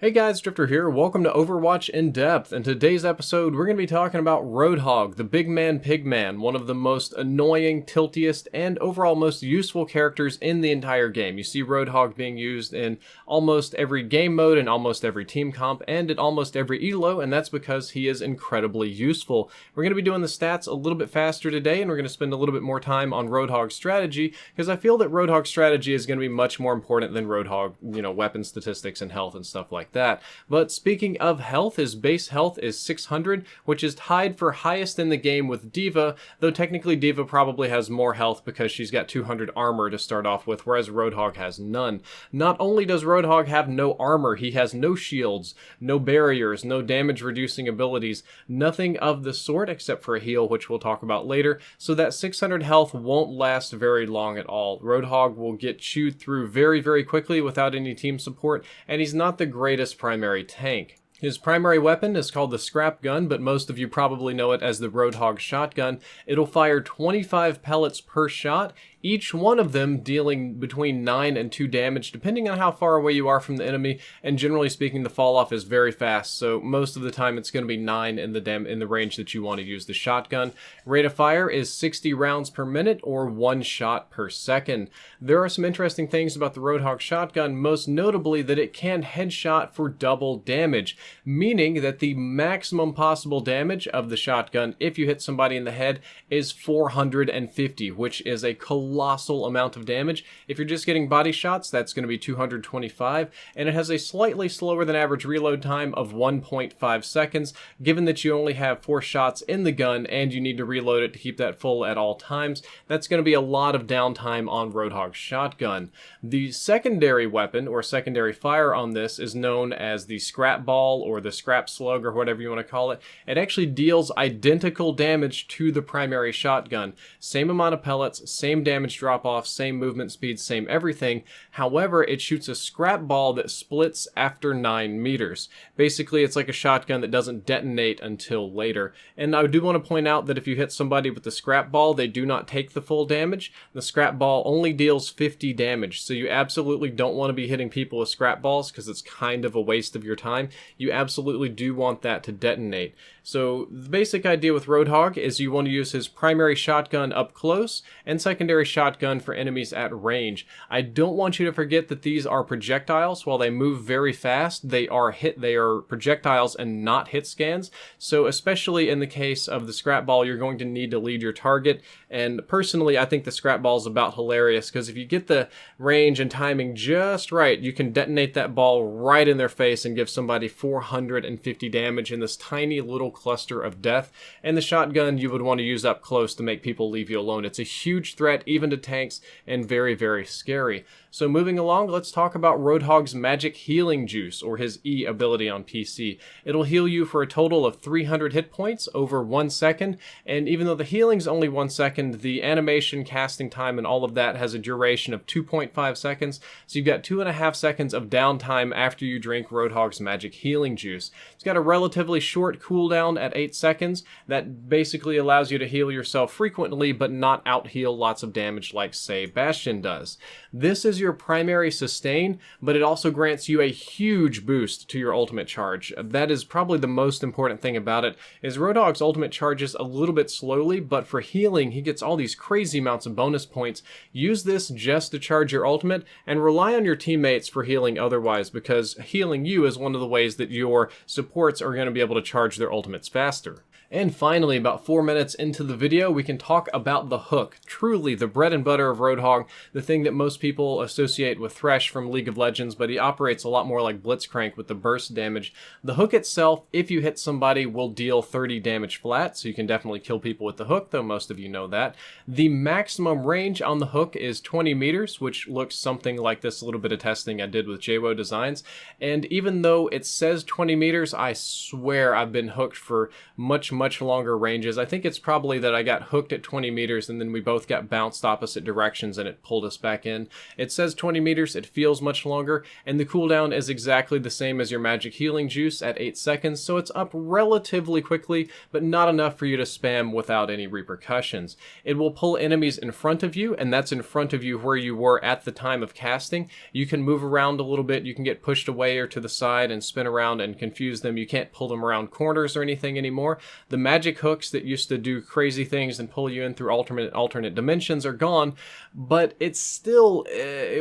Hey guys, Drifter here. Welcome to Overwatch In Depth. In today's episode, we're going to be talking about Roadhog, the big man pig man, one of the most annoying, tiltiest, and overall most useful characters in the entire game. You see Roadhog being used in almost every game mode, in almost every team comp, and in almost every elo, and that's because he is incredibly useful. We're going to be doing the stats a little bit faster today, and we're going to spend a little bit more time on Roadhog's strategy, because I feel that Roadhog's strategy is going to be much more important than Roadhog, weapon statistics and health and stuff like that. But speaking of health, his base health is 600, which is tied for highest in the game with D.Va, though technically D.Va probably has more health because she's got 200 armor to start off with, whereas Roadhog has none. Not only does Roadhog have no armor, he has no shields, no barriers, no damage reducing abilities, nothing of the sort except for a heal, which we'll talk about later, so that 600 health won't last very long at all. Roadhog will get chewed through very, very quickly without any team support, and he's not the greatest primary tank. His primary weapon is called the scrap gun, but most of you probably know it as the Roadhog shotgun. It'll fire 25 pellets per shot, each one of them dealing between 9 and 2 damage, depending on how far away you are from the enemy, and generally speaking, the fall off is very fast, so most of the time it's going to be 9 in the range that you want to use the shotgun. Rate of fire is 60 rounds per minute, or 1 shot per second. There are some interesting things about the Roadhog shotgun, most notably that it can headshot for double damage, meaning that the maximum possible damage of the shotgun, if you hit somebody in the head, is 450, which is a colossal amount of damage. If you're just getting body shots, that's going to be 225, and it has a slightly slower than average reload time of 1.5 seconds, given that you only have 4 shots in the gun and you need to reload it to keep that full at all times. That's going to be a lot of downtime on Roadhog's shotgun. The secondary weapon, or secondary fire on this, is known as the scrap ball, or the scrap slug, or whatever you want to call it. It actually deals identical damage to the primary shotgun. Same amount of pellets, same damage drop off, same movement speed, same everything. However, it shoots a scrap ball that splits after 9 meters. Basically, it's like a shotgun that doesn't detonate until later. And I do want to point out that if you hit somebody with the scrap ball, they do not take the full damage. The scrap ball only deals 50 damage, so you absolutely don't want to be hitting people with scrap balls because it's kind of a waste of your time. You absolutely do want that to detonate. So the basic idea with Roadhog is you want to use his primary shotgun up close and secondary shotgun for enemies at range. I don't want you to forget that these are projectiles. While they move very fast, they are projectiles and not hit scans. So especially in the case of the scrap ball, you're going to need to lead your target. And personally, I think the scrap ball is about hilarious because if you get the range and timing just right, you can detonate that ball right in their face and give somebody 450 damage in this tiny little cluster of death. And the shotgun you would want to use up close to make people leave you alone. It's a huge threat even to tanks and very, very scary. So moving along, let's talk about Roadhog's magic healing juice, or his E ability on PC. It'll heal you for a total of 300 hit points over 1 second, and even though the healing's only 1 second, the animation, casting time, and all of that has a duration of 2.5 seconds, so you've got 2.5 seconds of downtime after you drink Roadhog's magic healing juice. It's got a relatively short cooldown at 8 seconds that basically allows you to heal yourself frequently but not out-heal lots of damage like, say, Bastion does. This is your primary sustain, but it also grants you a huge boost to your ultimate charge. That is probably the most important thing about it, is Roadhog's ultimate charges a little bit slowly, but for healing, he gets all these crazy amounts of bonus points. Use this just to charge your ultimate, and rely on your teammates for healing otherwise, because healing you is one of the ways that your supports are going to be able to charge their ultimates faster. And finally, about 4 minutes into the video, we can talk about the hook. Truly the bread and butter of Roadhog, the thing that most people associate with Thresh from League of Legends, but he operates a lot more like Blitzcrank with the burst damage. The hook itself, if you hit somebody, will deal 30 damage flat, so you can definitely kill people with the hook, though most of you know that. The maximum range on the hook is 20 meters, which looks something like this little bit of testing I did with JWO Designs. And even though it says 20 meters, I swear I've been hooked for much much longer ranges. I think it's probably that I got hooked at 20 meters and then we both got bounced opposite directions and it pulled us back in. It says 20 meters, it feels much longer, and the cooldown is exactly the same as your magic healing juice at 8 seconds, so it's up relatively quickly, but not enough for you to spam without any repercussions. It will pull enemies in front of you, and that's in front of you where you were at the time of casting. You can move around a little bit, you can get pushed away or to the side and spin around and confuse them. You can't pull them around corners or anything anymore. The magic hooks that used to do crazy things and pull you in through alternate dimensions are gone, but it's still,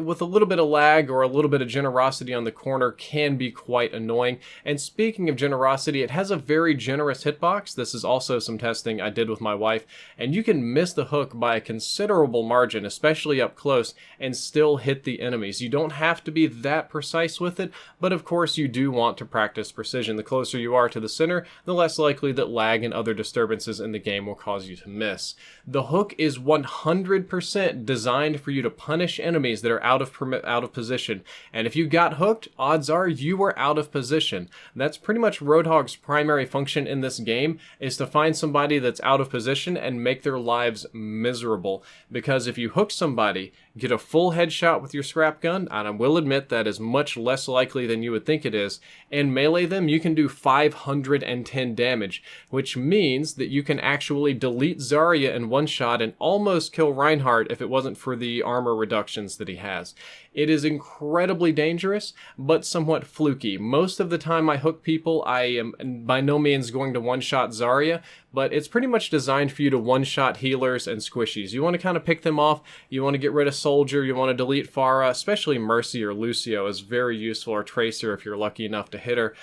with a little bit of lag or a little bit of generosity on the corner, can be quite annoying. And speaking of generosity, it has a very generous hitbox. This is also some testing I did with my wife, and you can miss the hook by a considerable margin, especially up close, and still hit the enemies. You don't have to be that precise with it, but of course you do want to practice precision. The closer you are to the center, the less likely that lag and other disturbances in the game will cause you to miss. The hook is 100% designed for you to punish enemies that are out of position, and if you got hooked, odds are you were out of position. That's pretty much Roadhog's primary function in this game, is to find somebody that's out of position and make their lives miserable. Because if you hook somebody, get a full headshot with your scrap gun, and I will admit that is much less likely than you would think it is, and melee them, you can do 510 damage, which means that you can actually delete Zarya in one shot and almost kill Reinhardt if it wasn't for the armor reductions that he has. It is incredibly dangerous, but somewhat fluky. Most of the time I hook people, I am by no means going to one-shot Zarya, but it's pretty much designed for you to one-shot healers and squishies. You want to kind of pick them off, you want to get rid of Soldier, you want to delete Pharah, especially Mercy or Lucio is very useful, or Tracer if you're lucky enough to hit her.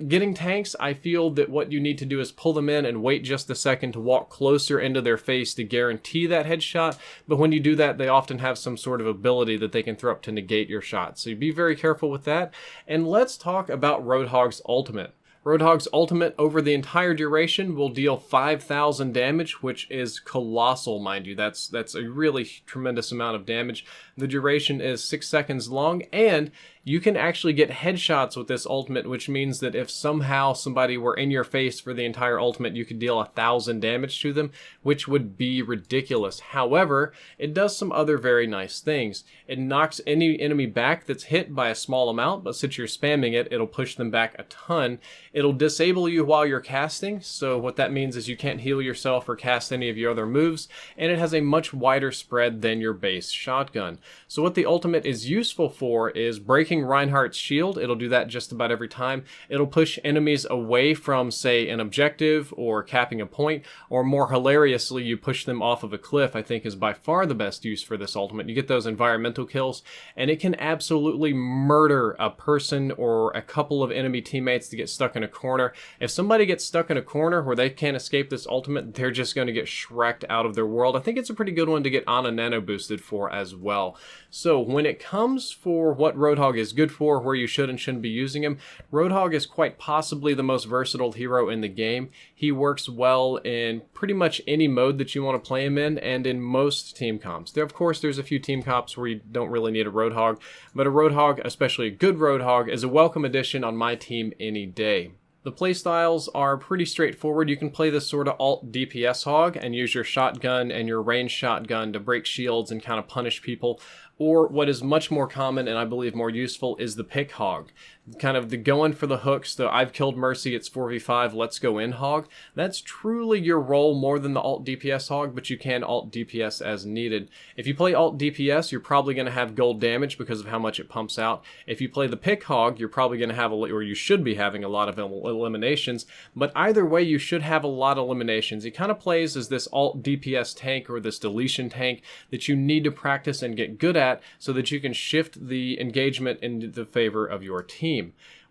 Getting tanks, I feel that what you need to do is pull them in and wait just a second to walk closer into their face to guarantee that headshot, but when you do that, they often have some sort of ability that they can throw up to negate your shot, so be very careful with that. And let's talk about Roadhog's ultimate. Roadhog's ultimate over the entire duration will deal 5,000 damage, which is colossal, mind you. That's a really tremendous amount of damage. The duration is 6 seconds long, and you can actually get headshots with this ultimate, which means that if somehow somebody were in your face for the entire ultimate, you could deal 1,000 damage to them, which would be ridiculous. However, it does some other very nice things. It knocks any enemy back that's hit by a small amount, but since you're spamming it, it'll push them back a ton. It'll disable you while you're casting, so what that means is you can't heal yourself or cast any of your other moves, and it has a much wider spread than your base shotgun. So what the ultimate is useful for is breaking Reinhardt's shield. It'll do that just about every time. It'll push enemies away from, say, an objective or capping a point, or more hilariously, you push them off of a cliff, I think is by far the best use for this ultimate. You get those environmental kills, and it can absolutely murder a person or a couple of enemy teammates to get stuck in a corner. If somebody gets stuck in a corner where they can't escape this ultimate, they're just going to get shreked out of their world. I think it's a pretty good one to get Ana Nano boosted for as well. So when it comes for what Roadhog is good for, where you should and shouldn't be using him, Roadhog is quite possibly the most versatile hero in the game. He works well in pretty much any mode that you want to play him in, and in most team comps. Of course, there's a few team comps where you don't really need a Roadhog, but a Roadhog, especially a good Roadhog, is a welcome addition on my team any day. The playstyles are pretty straightforward. You can play this sort of alt DPS hog and use your shotgun and your ranged shotgun to break shields and kind of punish people. Or what is much more common and I believe more useful is the pick hog. Kind of the going for the hooks, the I've killed Mercy, it's 4v5, let's go in hog. That's truly your role more than the alt DPS hog, but you can alt DPS as needed. If you play alt DPS, you're probably going to have gold damage because of how much it pumps out. If you play the pick hog, you're probably going to have, or you should be having a lot of eliminations, but either way you should have a lot of eliminations. He kind of plays as this alt DPS tank or this deletion tank that you need to practice and get good at so that you can shift the engagement in the favor of your team.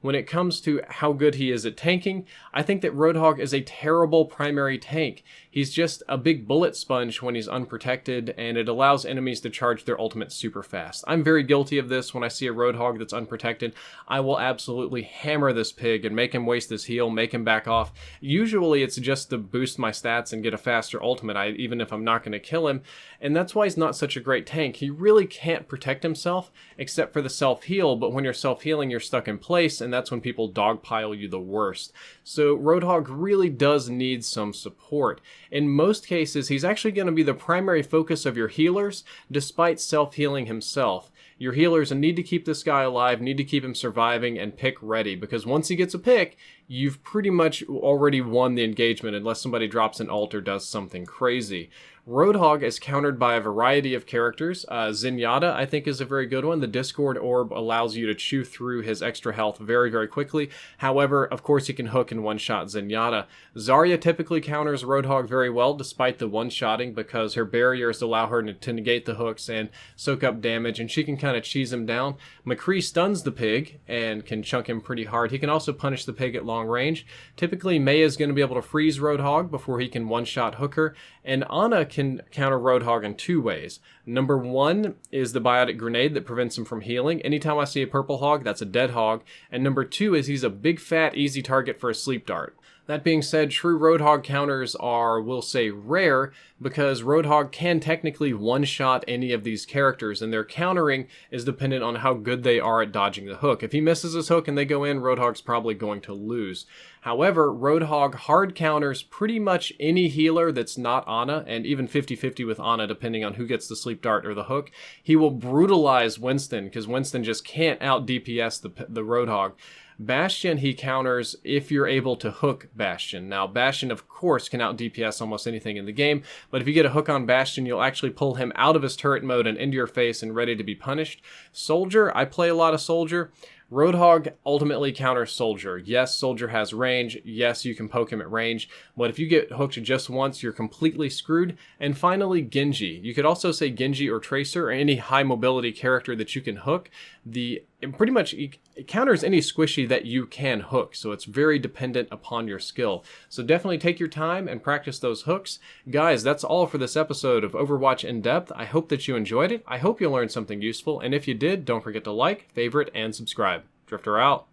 When it comes to how good he is at tanking, I think that Roadhog is a terrible primary tank. He's just a big bullet sponge when he's unprotected, and it allows enemies to charge their ultimate super fast. I'm very guilty of this. When I see a Roadhog that's unprotected, I will absolutely hammer this pig and make him waste his heal, make him back off. Usually it's just to boost my stats and get a faster ultimate, even if I'm not going to kill him, and that's why he's not such a great tank. He really can't protect himself except for the self-heal, but when you're self-healing, you're stuck in place, and that's when people dogpile you the worst. So Roadhog really does need some support. In most cases, he's actually going to be the primary focus of your healers, despite self-healing himself. Your healers need to keep this guy alive, need to keep him surviving, and pick ready, because once he gets a pick, you've pretty much already won the engagement unless somebody drops an ult or does something crazy. Roadhog is countered by a variety of characters. Zenyatta, I think, is a very good one. The Discord Orb allows you to chew through his extra health very, very quickly. However, of course, he can hook and one-shot Zenyatta. Zarya typically counters Roadhog very well, despite the one-shotting, because her barriers allow her to negate the hooks and soak up damage, and she can kind of cheese him down. McCree stuns the pig and can chunk him pretty hard. He can also punish the pig at long range. Typically, Mei is going to be able to freeze Roadhog before he can one-shot hook her, and Ana can counter Roadhog in two ways. Number one is the biotic grenade that prevents him from healing. Anytime I see a purple hog, that's a dead hog. And number two is he's a big fat easy target for a sleep dart. That being said, true Roadhog counters are, we'll say, rare, because Roadhog can technically one-shot any of these characters, and their countering is dependent on how good they are at dodging the hook. If he misses his hook and they go in, Roadhog's probably going to lose. However, Roadhog hard counters pretty much any healer that's not Ana, and even 50-50 with Ana, depending on who gets the sleep dart or the hook. He will brutalize Winston, because Winston just can't out-DPS the Roadhog. Bastion he counters if you're able to hook Bastion. Now, Bastion, of course, can out-DPS almost anything in the game, but if you get a hook on Bastion, you'll actually pull him out of his turret mode and into your face and ready to be punished. Soldier, I play a lot of Soldier. Roadhog ultimately counters Soldier. Yes, Soldier has range. Yes, you can poke him at range. But if you get hooked just once, you're completely screwed. And finally, Genji. You could also say Genji or Tracer or any high mobility character that you can hook. Pretty much it counters any squishy that you can hook. So it's very dependent upon your skill. So definitely take your time and practice those hooks. Guys, that's all for this episode of Overwatch In Depth. I hope that you enjoyed it. I hope you learned something useful. And if you did, don't forget to like, favorite, and subscribe. Drifter out.